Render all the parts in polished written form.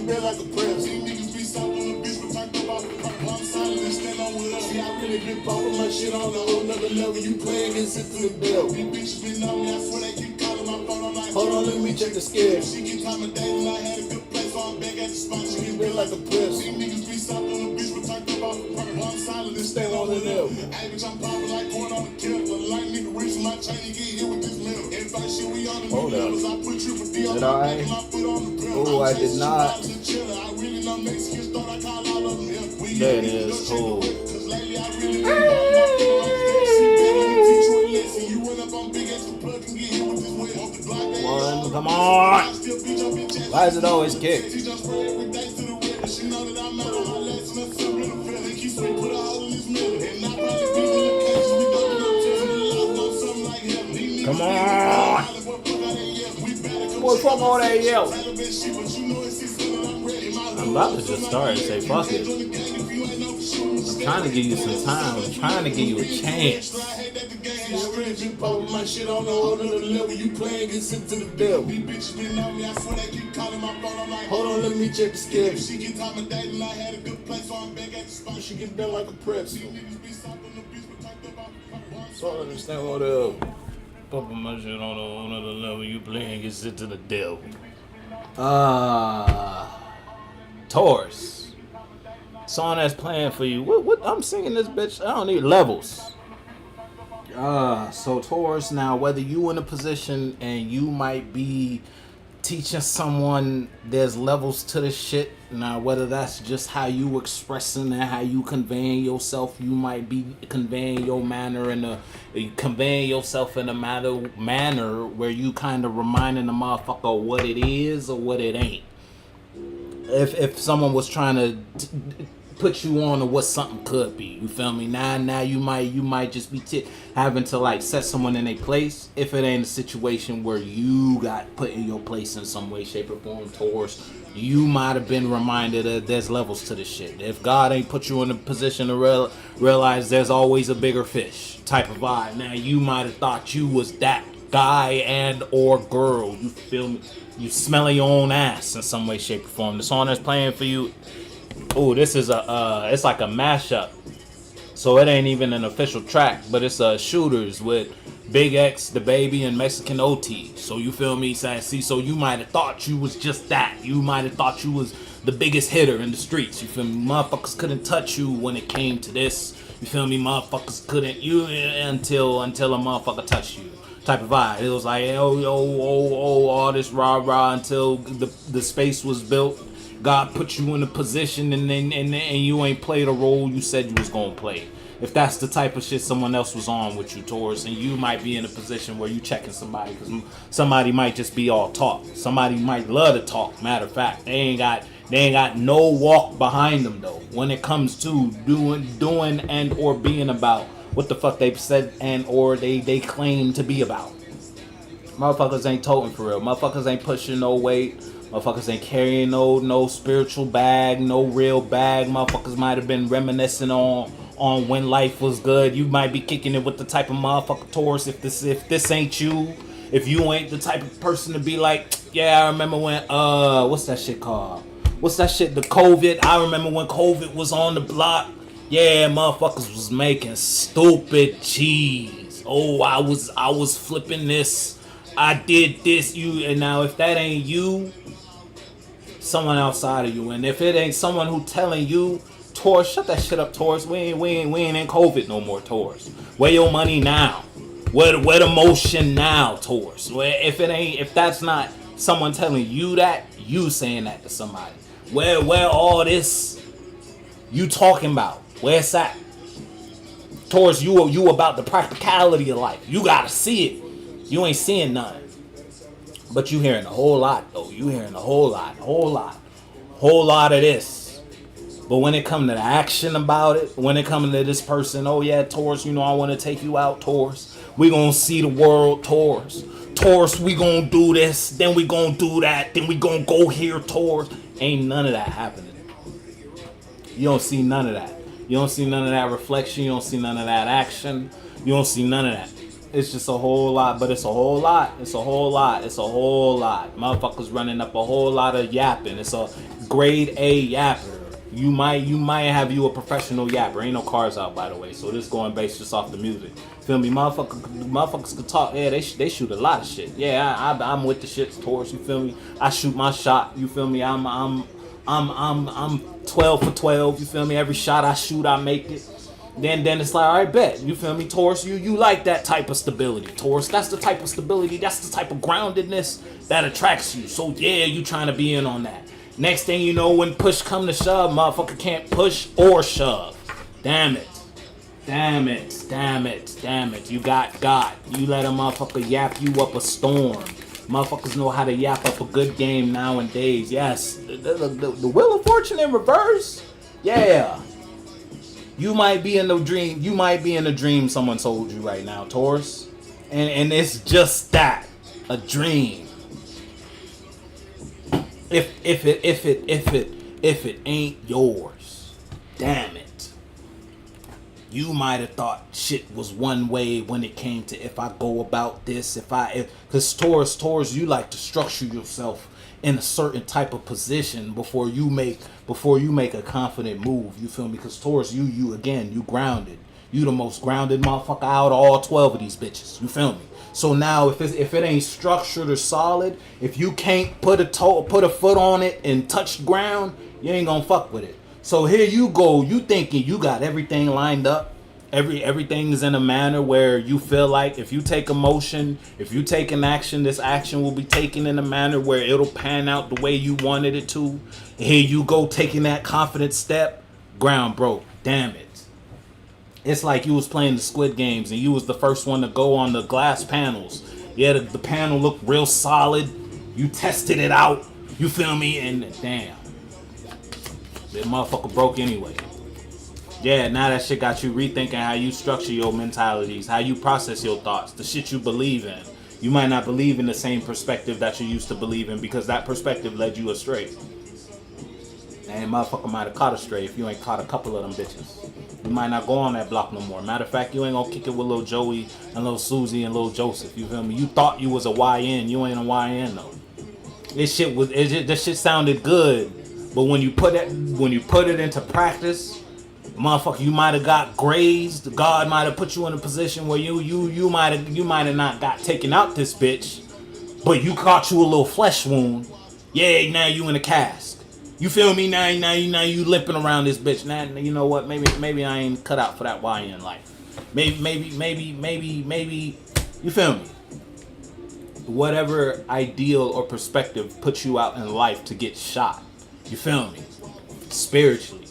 been like a prince. See niggas be soft on the bitch, but talk about I'm solid and stand on with us. See, I really been popping my shit on a whole nother level. You playing and sit to the bell. These bitches been on me, I swear they keep calling my phone. I'm like, hold on, let me check the scale. She keep time of day and I had a good place, so I'm back at the spot. She been like a prince. See niggas be soft on the bitch, but talk about I'm solid and stand on with them. Hey, bitch, I'm popping like going on the kill. The light nigga rich my chain and get hit with this metal. Everybody shit we on the new levels. I put triple D on my back and my foot on the grill. Oh, I did not. I really know Mexicans thought I call all of them. That is cool. Cause lately I really been ballin' my foot on the gas. She better than teach you a lesson. You went up on big extra plug and get hit with this weight. Off the block, they One, come on. Why is it always kick? She just spray every day to the whip. She know that I'm out on my legs and that's a real feeling. Keep sweet, put a hole in this middle. And I probably be in the cases. We don't know telling the life on something like him. Come on. Boy, fuck all that yell. I'm about to just start and say fuck it. I'm trying to give you some time. I'm trying to give you a chance. My shit on the whole nother level. You playing get sent to the devil. These bitches been on me. I swear they keep calling my phone. I'm like, hold on, let me check the scale. She get time of day and I had a good place, so I'm back at the spot. She get done like a pretzel. So I understand what else. Pumping my shit on the whole nother level. You playing get sent to the devil. Taurus. Song that's playing for you. What? I'm singing this bitch. I don't need levels. So Taurus, now whether you in a position and you might be teaching someone, there's levels to this shit. Now whether that's just how you expressing and how you conveying yourself, you might be conveying your manner conveying yourself in a manner where you kind of reminding the motherfucker what it is or what it ain't. If someone was trying to put you on to what something could be, you feel me? Now you might just be having to like set someone in a place if it ain't a situation where you got put in your place in some way, shape, or form. Taurus, you might have been reminded that there's levels to this shit. If God ain't put you in a position to realize there's always a bigger fish type of vibe. Now you might have thought you was that guy and or girl. You feel me? You smelling your own ass in some way, shape, or form. The song that's playing for you. Oh, this is it's like a mashup. So it ain't even an official track, but it's Shooters with Big X, The Baby, and Mexican OT. So you feel me, Sassy? So you might have thought you was just that. You might have thought you was the biggest hitter in the streets. You feel me? Motherfuckers couldn't touch you when it came to this. You feel me? Motherfuckers couldn't until a motherfucker touched you. Type of vibe. It was like all this rah until the space was built. God put you in a position and you ain't played a role you said you was gonna play. If that's the type of shit someone else was on with you, Taurus, and you might be in a position where you checking somebody because somebody might just be all talk. Somebody might love to talk. Matter of fact, they ain't got no walk behind them though. When it comes to doing and or being about what the fuck they've said and or they claim to be about. Motherfuckers ain't toting for real. Motherfuckers ain't pushing no weight. Motherfuckers ain't carrying no spiritual bag, no real bag. Motherfuckers might have been reminiscing on when life was good. You might be kicking it with the type of motherfucker Taurus. If this ain't you, if you ain't the type of person to be like, yeah, I remember when what's that shit called? What's that shit? The COVID. I remember when COVID was on the block. Yeah, motherfuckers was making stupid cheese. Oh, I was flipping this. I did this. And now if that ain't you, someone outside of you. And if it ain't someone who telling you, Taurus, shut that shit up, Taurus. We ain't in COVID no more, Taurus. Where your money now? Where the motion now, Taurus? If that's not someone telling you that, you saying that to somebody. Where all this you talking about? Where's that? Taurus, you about the practicality of life. You gotta see it. You ain't seeing nothing. But you hearing a whole lot though. You hearing a whole lot of this. But when it come to the action about it, when it come to this person, oh yeah, Taurus, I want to take you out, Taurus. We gonna see the world, Taurus. Taurus, we gonna do this, then we gonna do that, then we gonna go here, Taurus. Ain't none of that happening. You don't see none of that. You don't see none of that reflection. You don't see none of that action. You don't see none of that. It's just a whole lot, but it's a whole lot. It's a whole lot. It's a whole lot. Motherfuckers running up a whole lot of yapping. It's a grade A yapper. You might have you a professional yapper. Ain't no cars out, by the way. So this going based just off the music. Feel me? Motherfuckers can talk. Yeah, they shoot a lot of shit. Yeah, I'm with the shits, Taurus. You feel me? I shoot my shot. You feel me? I'm 12 for 12. You feel me? Every shot I shoot, I make it. Then it's like, all right, bet. You feel me, Taurus? You like that type of stability, Taurus. That's the type of stability. That's the type of groundedness that attracts you. So yeah, you trying to be in on that. Next thing you know, when push come to shove, motherfucker can't push or shove. Damn it. Damn it. Damn it. Damn it. You got. You let a motherfucker yap you up a storm. Motherfuckers know how to yap up a good game nowadays. Yes. The Wheel of Fortune in reverse? Yeah. You might be in the dream. You might be in a dream someone told you right now, Taurus. And it's just that. A dream. If it ain't yours, damn it. You might have thought shit was one way when it came to if I go about this, cause Taurus, you like to structure yourself in a certain type of position before you make a confident move. You feel me? Cause Taurus, you grounded. You the most grounded motherfucker out of all 12 of these bitches. You feel me? So now if it ain't structured or solid, if you can't put a foot on it and touch the ground, you ain't gonna fuck with it. So here you go, you thinking you got everything lined up. Everything is in a manner where you feel like if you take a motion, if you take an action, this action will be taken in a manner where it'll pan out the way you wanted it to. Here you go, taking that confident step, ground broke. Damn it. It's like you was playing the Squid Games and you was the first one to go on the glass panels. Yeah, the panel looked real solid. You tested it out. You feel me? And damn, that motherfucker broke anyway. Yeah, now that shit got you rethinking how you structure your mentalities, how you process your thoughts, the shit you believe in. You might not believe in the same perspective that you used to believe in because that perspective led you astray. And motherfucker might have caught astray if you ain't caught a couple of them bitches. You might not go on that block no more. Matter of fact, you ain't gonna kick it with little Joey and little Susie and little Joseph. You feel me? You thought you was a YN. You ain't a YN though. This shit sounded good, but when you put it into practice, motherfucker, you might have got grazed. God might have put you in a position where you might have not got taken out this bitch, but you caught you a little flesh wound. Yeah, now you in a cast. You feel me? Now you limping around this bitch. Now you know what? Maybe I ain't cut out for that YN life. Maybe. You feel me? Whatever ideal or perspective puts you out in life to get shot. You feel me? Spiritually.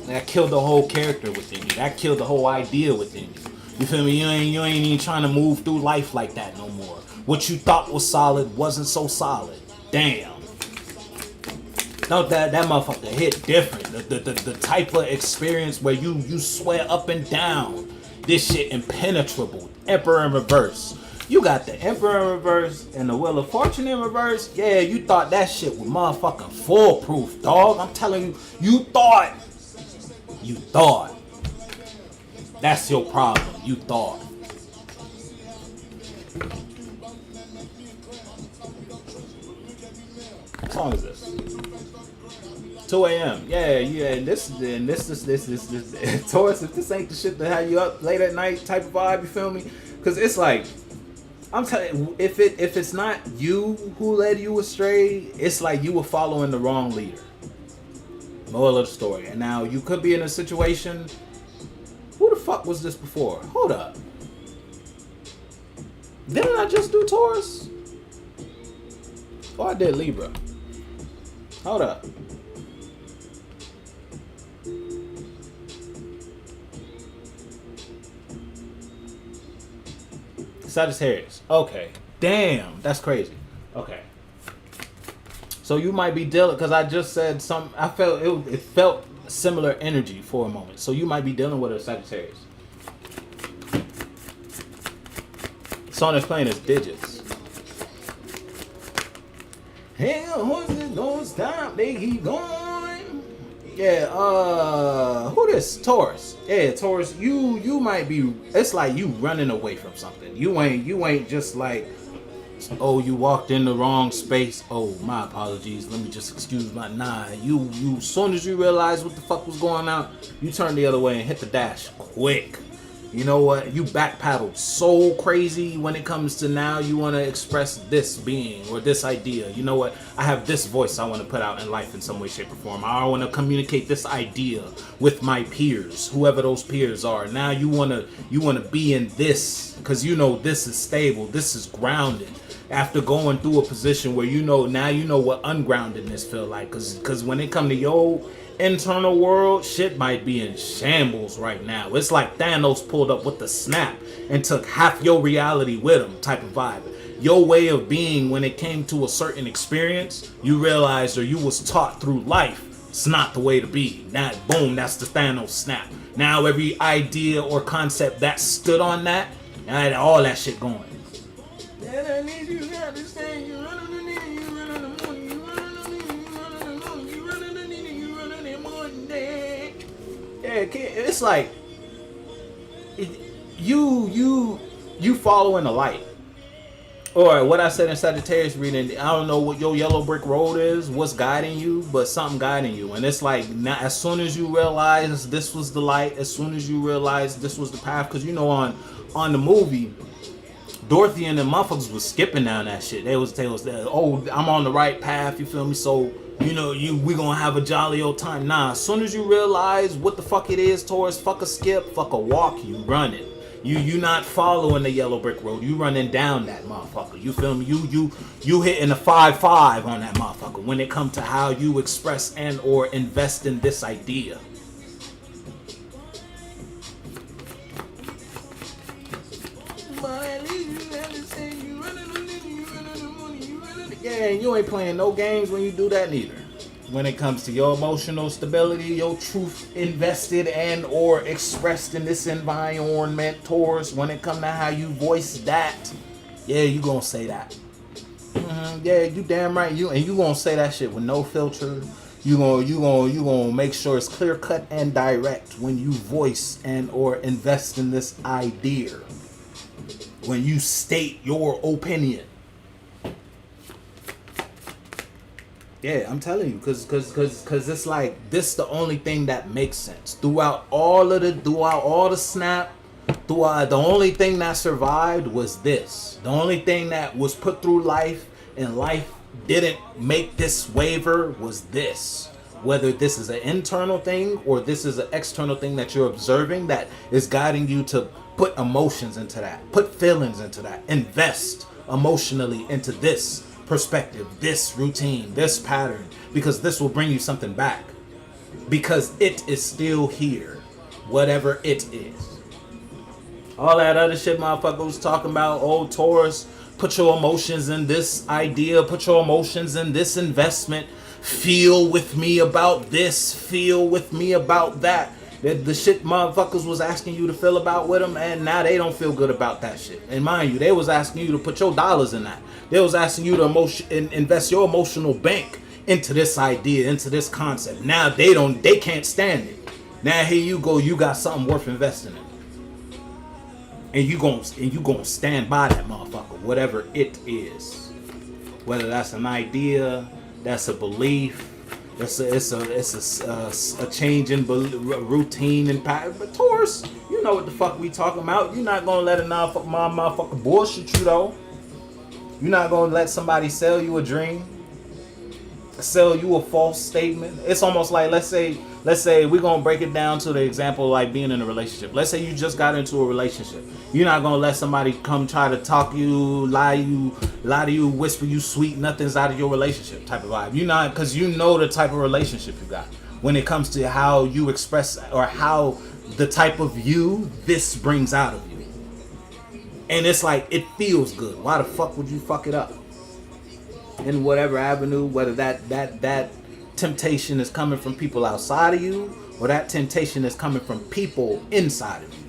That killed the whole character within you. That killed the whole idea within you. You feel me? You ain't even trying to move through life like that no more. What you thought was solid wasn't so solid. Damn. No, that motherfucker hit different. The type of experience where you swear up and down. This shit impenetrable. Emperor in reverse. You got the Emperor in reverse and the Wheel of Fortune in reverse. Yeah, you thought that shit was motherfucking foolproof, dog. I'm telling you, you thought. That's your problem. You thought. What song is this? 2 a.m. Yeah. This. Taurus, if this ain't the shit to have you up late at night type of vibe, you feel me? Because it's like, I'm telling you, if it's not you who led you astray, it's like you were following the wrong leader. Moral of the story. And now you could be in a situation. Who the fuck was this before? Hold up. Didn't I just do Taurus? Oh, I did Libra. Hold up. Sagittarius. Okay. Damn, that's crazy. Okay. So you might be dealing, because I just said some. I felt it felt similar energy for a moment. So you might be dealing with a Sagittarius. The song that's playing is Digits. Hell, horses don't stop, they keep going. Yeah, who this? Taurus. Yeah, Taurus, you might be, it's like you running away from something. You ain't just like, oh, you walked in the wrong space. Oh, my apologies. Let me just excuse my You as soon as you realize what the fuck was going on, you turn the other way and hit the dash quick. You know what? You backpedaled so crazy when it comes to now you want to express this being or this idea. You know what? I have this voice I want to put out in life in some way, shape, or form. I want to communicate this idea with my peers, whoever those peers are. Now you wanna be in this because you know this is stable, this is grounded. After going through a position where now you know what ungroundedness feel like, because when it come to your internal world, shit might be in shambles right now. It's like Thanos pulled up with the snap and took half your reality with him type of vibe. Your way of being when it came to a certain experience, you realized or you was taught through life, it's not the way to be. That boom, that's the Thanos snap. Now every idea or concept that stood on that, and all that shit going. Yeah, it's like you following the light. Or what I said in Sagittarius reading, I don't know what your yellow brick road is, what's guiding you, but something guiding you. And it's like, now, as soon as you realize this was the light, as soon as you realize this was the path, because on the movie, Dorothy and the motherfuckers was skipping down that shit. They was oh, I'm on the right path, you feel me? So, we gonna have a jolly old time. Nah, as soon as you realize what the fuck it is, Taurus, fuck a skip, fuck a walk, you running. You not following the yellow brick road. You running down that motherfucker. You feel me? You hitting a 5-5 on that motherfucker when it comes to how you express and or invest in this idea. Yeah, and you ain't playing no games when you do that neither. When it comes to your emotional stability, your truth invested and or expressed in this environment, Taurus, when it comes to how you voice that, yeah, you gonna say that. Yeah, you damn right. You gonna say that shit with no filter. You gonna make sure it's clear cut and direct when you voice and or invest in this idea. When you state your opinion. Yeah, I'm telling you, cause it's like this the only thing that makes sense throughout all the snap. The only thing that survived was this. The only thing that was put through life and life didn't make this waver was this. Whether this is an internal thing or this is an external thing that you're observing that is guiding you to put emotions into that, put feelings into that, invest emotionally into this perspective, this routine, this pattern, because this will bring you something back. Because it is still here, whatever it is. All that other shit motherfucker was talking about, oh, Taurus, put your emotions in this idea, put your emotions in this investment, feel with me about this, feel with me about that. The shit motherfuckers was asking you to feel about with them, and now they don't feel good about that shit. And mind you, they was asking you to put your dollars in that. They was asking you to invest your emotional bank into this idea, into this concept. Now they can't stand it. Now here you go, you got something worth investing in. And you gonna stand by that motherfucker, whatever it is. Whether that's an idea, that's a belief, it's a change in routine and pattern. But Taurus, you know what the fuck we talking about. You're not gonna let a motherfucker bullshit you though. You're not gonna let somebody sell you a dream, sell you a false statement. It's almost like let's say we're gonna break it down to the example like being in a relationship. Let's say you just got into a relationship. You're not gonna let somebody come try to talk you, lie to you, whisper you sweet nothings out of your relationship type of vibe. You're not, because you know the type of relationship you got when it comes to how you express or how the type of you this brings out of you. And it's like it feels good. Why the fuck would you fuck it up? In whatever avenue, whether that temptation is coming from people outside of you or that temptation is coming from people inside of you.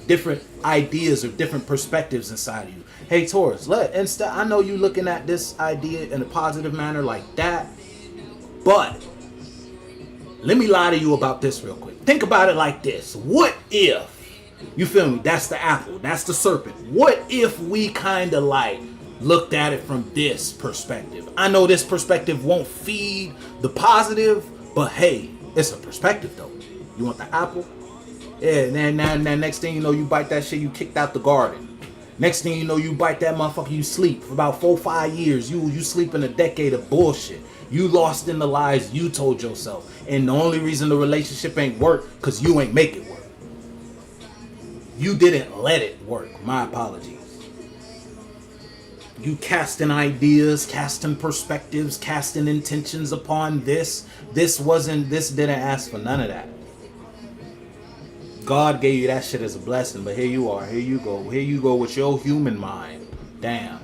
Different ideas or different perspectives inside of you. Hey Taurus, I know you looking at this idea in a positive manner like that, but Let me lie to you about this real quick. Think about it like this. What if, you feel me? That's the apple. That's the serpent. What if we kind of like looked at it from this perspective? I know this perspective won't feed the positive, but hey, it's a perspective though. You want the apple? Yeah, and then next thing you know, you bite that shit, you kicked out the garden. Next thing you know, you bite that motherfucker, you sleep for about 4-5 years. You sleep in a decade of bullshit. You lost in the lies you told yourself. And the only reason the relationship ain't work, cause you ain't make it work. You didn't let it work. My apologies. You casting ideas, casting perspectives, casting intentions upon this. This didn't ask for none of that. God gave you that shit as a blessing, but here you are. Here you go. Here you go with your human mind. Damn.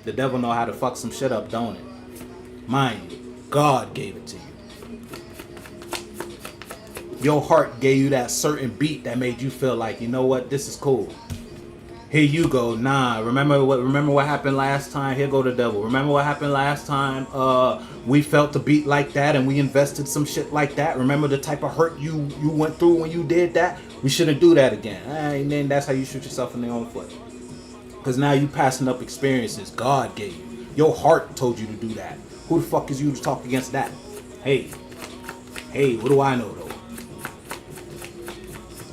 The devil know how to fuck some shit up, don't it? Mind you, God gave it to you. Your heart gave you that certain beat that made you feel like, you know what, this is cool. Here you go. Nah, remember what happened last time? Here go the devil. Remember what happened last time? We felt the beat like that and we invested some shit like that. Remember the type of hurt you went through when you did that? We shouldn't do that again. And then that's how you shoot yourself in the own foot. Because now you passing up experiences God gave you. Your heart told you to do that. Who the fuck is you to talk against that? Hey, what do I know though?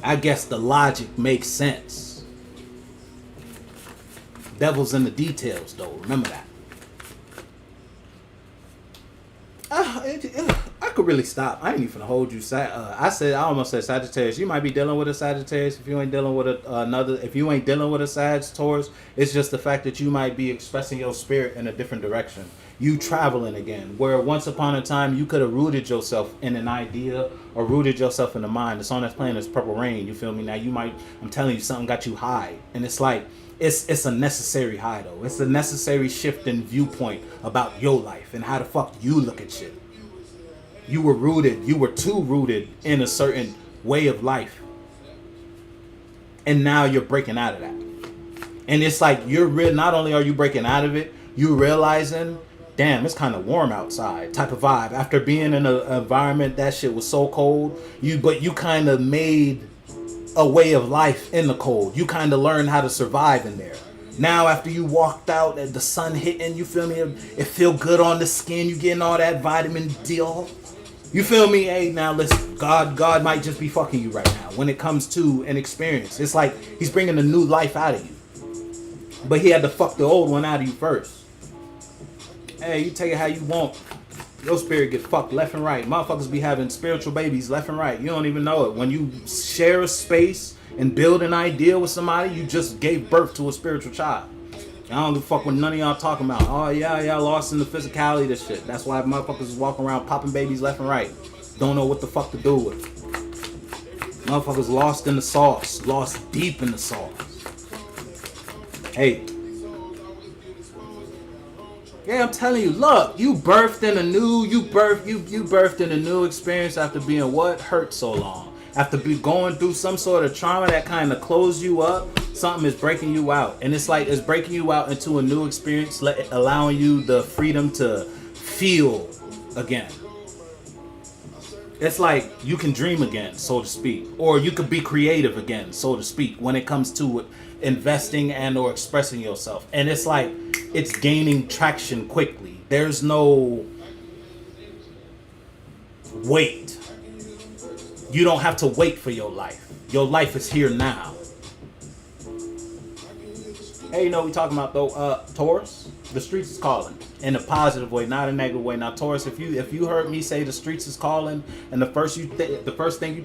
I guess the logic makes sense. Devil's in the details, though. Remember that. I could really stop. I ain't even gonna hold you. I almost said Sagittarius. You might be dealing with a Sagittarius if you ain't dealing with another. If you ain't dealing with a Sag Taurus, it's just the fact that you might be expressing your spirit in a different direction. You traveling again, where once upon a time you could have rooted yourself in an idea or rooted yourself in the mind. The song that's playing is Purple Rain. You feel me? Now you might. I'm telling you, something got you high, and it's like. It's a necessary high though. It's a necessary shift in viewpoint about your life and how the fuck you look at shit. You were too rooted in a certain way of life. And now you're breaking out of that. And it's like not only are you breaking out of it, you realizing, damn, it's kind of warm outside type of vibe. After being in an environment that shit was so cold, but you kind of made a way of life in the cold. You kind of learn how to survive in there. Now after you walked out and the sun hitting, you feel me? It feel good on the skin. You getting all that vitamin D. You feel me? Hey, now listen, God might just be fucking you right now when it comes to an experience. It's like he's bringing a new life out of you. But he had to fuck the old one out of you first. Hey, you take it how you want. Your spirit get fucked left and right. Motherfuckers be having spiritual babies left and right. You don't even know it. When you share a space and build an idea with somebody, you just gave birth to a spiritual child. I don't give a fuck what none of y'all talking about. Oh yeah, lost in the physicality of this shit. That's why motherfuckers is walking around popping babies left and right. Don't know what the fuck to do with it. Motherfuckers lost in the sauce. Lost deep in the sauce. Hey. Yeah, I'm telling you, look, you birthed in a new experience after being what hurt so long. After going through some sort of trauma that kind of closed you up, something is breaking you out. And it's like it's breaking you out into a new experience, allowing you the freedom to feel again. It's like you can dream again, so to speak. Or you could be creative again, so to speak, when it comes to investing and or expressing yourself. And it's like it's gaining traction quickly. There's no wait. You don't have to wait for your life. Your life is here now. Hey, you know what we talking about though? Taurus, the streets is calling in a positive way, not a negative way. Now, Taurus, if you heard me say the streets is calling, and the first thing you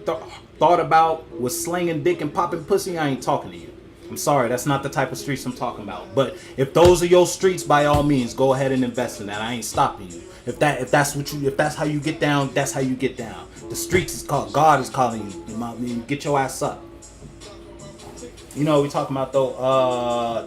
thought about was slinging dick and popping pussy, I ain't talking to you. I'm sorry, that's not the type of streets I'm talking about. But if those are your streets, by all means, go ahead and invest in that. I ain't stopping you. If that's how you get down, that's how you get down. The streets is called. God is calling you. You know what I mean? Get your ass up. You know what we talking about though?